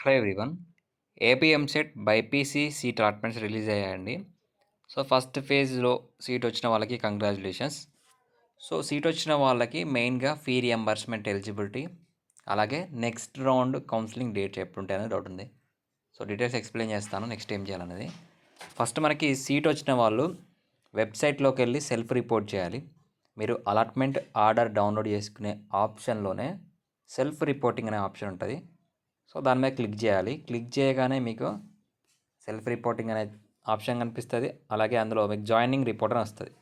Hello everyone. AP EAMCET BiPC seat allotments release అయ్యాయండి. So first ఫేజ్లో seat వచ్చిన వాళ్ళకి కంగ్రాచులేషన్స్. సో సీట్ వచ్చిన వాళ్ళకి మెయిన్గా ఫీ రియంబర్స్మెంట్ ఎలిజిబిలిటీ, అలాగే నెక్స్ట్ రౌండ్ కౌన్సిలింగ్ డేట్స్ ఎప్పుడు ఉంటాయనేది డౌట్ ఉంది. సో డీటెయిల్స్ ఎక్స్ప్లెయిన్ చేస్తాను నెక్స్ట్ ఏం చేయాలనేది. ఫస్ట్ మనకి సీట్ వచ్చిన వాళ్ళు వెబ్సైట్లోకి వెళ్ళి సెల్ఫ్ రిపోర్ట్ చేయాలి. మీరు అలాట్మెంట్ ఆర్డర్ డౌన్లోడ్ చేసుకునే ఆప్షన్లోనే సెల్ఫ్ రిపోర్టింగ్ అనే ఆప్షన్ ఉంటుంది. సో దాని మీద క్లిక్ చేయాలి. క్లిక్ చేయగానే మీకు సెల్ఫ్ రిపోర్టింగ్ అనే ఆప్షన్ కనిపిస్తుంది. అలాగే అందులో మీకు జాయినింగ్ రిపోర్ట్ అని వస్తుంది.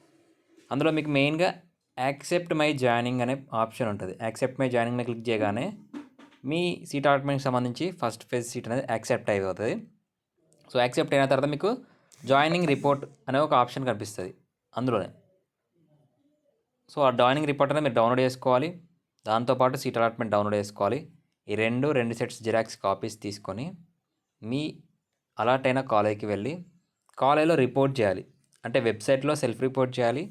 అందులో మీకు మెయిన్గా యాక్సెప్ట్ మై జాయినింగ్ అనే ఆప్షన్ ఉంటుంది. యాక్సెప్ట్ మై జాయినింగ్ మీద క్లిక్ చేయగానే మీ సీట్ అలాట్మెంట్కి సంబంధించి ఫస్ట్ ఫేజ్ సీట్ అనేది యాక్సెప్ట్ అయిపోతుంది. సో యాక్సెప్ట్ అయిన తర్వాత మీకు జాయినింగ్ రిపోర్ట్ అనే ఒక ఆప్షన్ కనిపిస్తుంది అందులోనే. సో ఆ జాయినింగ్ రిపోర్ట్ అనేది మీరు డౌన్లోడ్ చేసుకోవాలి. దాంతోపాటు సీట్ అలాట్మెంట్ డౌన్లోడ్ చేసుకోవాలి. ఈ రెండు సెట్స్ జిరాక్స్ కాపీస్ తీసుకొని మీ అలాట్ అయిన కాలేజీకి వెళ్ళి కాలేజీలో రిపోర్ట్ చేయాలి. అంటే వెబ్సైట్లో సెల్ఫ్ రిపోర్ట్ చేయాలి.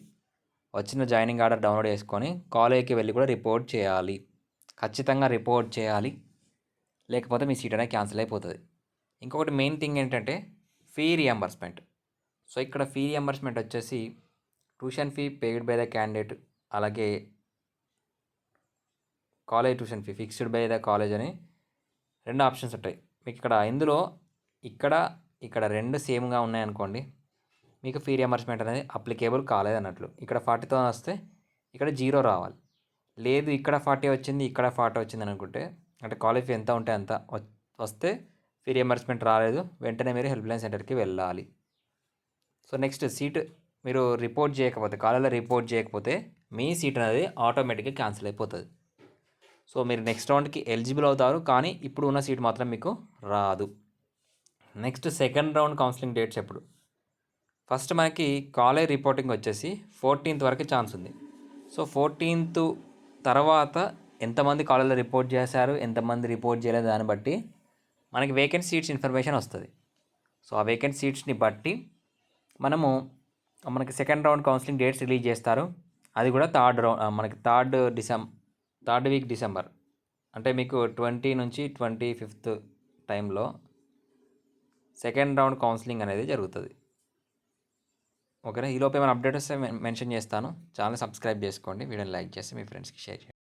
వచ్చిన జాయినింగ్ ఆర్డర్ డౌన్లోడ్ చేసుకొని కాలేజీకి వెళ్ళి కూడా రిపోర్ట్ చేయాలి. ఖచ్చితంగా రిపోర్ట్ చేయాలి, లేకపోతే మీ సీట్ అనేది క్యాన్సిల్ అయిపోతుంది. ఇంకొకటి మెయిన్ థింగ్ ఏంటంటే ఫీ రియంబర్స్మెంట్. సో ఇక్కడ ఫీ రియంబర్స్మెంట్ వచ్చేసి tuition fee paid by the candidate, అలాగే college tuition fee fixed by the college అని రెండు ఆప్షన్స్ ఉంటాయి మీకు. ఇందులో ఇక్కడ రెండు సేమ్గా ఉన్నాయనుకోండి, మీకు ఫీ రియంబర్స్మెంట్ అనేది అప్లికేబుల్ కాలేదన్నట్లు. ఇక్కడ 40తో వస్తే ఇక్కడ 0 రావాలి. లేదు ఇక్కడ 40 వచ్చింది, ఇక్కడ 40 వచ్చింది అనుకుంటే, అంటే కాలేజ్ ఫీ ఎంత ఉంటే అంత వస్తే ఫీ రియంబర్స్మెంట్ రాలేదు, వెంటనే మీరు హెల్ప్ లైన్ సెంటర్కి వెళ్ళాలి. సో నెక్స్ట్ సీట్ మీరు రిపోర్ట్ చేయకపోతే, కాలేజీలో రిపోర్ట్ చేయకపోతే మీ సీట్ అనేది ఆటోమేటిక్గా క్యాన్సిల్ అయిపోతుంది. సో మీరు నెక్స్ట్ రౌండ్కి ఎలిజిబుల్ అవుతారు, కానీ ఇప్పుడు ఉన్న సీట్ మాత్రం మీకు రాదు. Next second round counselling dates ఎప్పుడు? ఫస్ట్ మనకి కాలేజ్ రిపోర్టింగ్ వచ్చేసి 14th వరకు ఛాన్స్ ఉంది. సో 14th తర్వాత ఎంతమంది కాలేజ్లో రిపోర్ట్ చేశారు, ఎంతమంది రిపోర్ట్ చేయలేదు దాన్ని బట్టి మనకి వేకెంట్ సీట్స్ ఇన్ఫర్మేషన్ వస్తుంది. సో ఆ వేకెంట్ సీట్స్ని బట్టి మనకి second round counselling dates release చేస్తారు. అది కూడా మనకి థర్డ్ వీక్ డిసెంబర్, అంటే మీకు 20 నుంచి 25th టైంలో సెకండ్ రౌండ్ కౌన్సిలింగ్ అనేది జరుగుతుంది. ఓకేనా? ఈలోపు ఏమైనా అప్డేట్ వస్తే మెన్షన్ చేస్తాను. ఛానల్ సబ్స్క్రైబ్ చేసుకోండి, వీడియోని లైక్ చేసి మీ ఫ్రెండ్స్కి షేర్ చేయండి.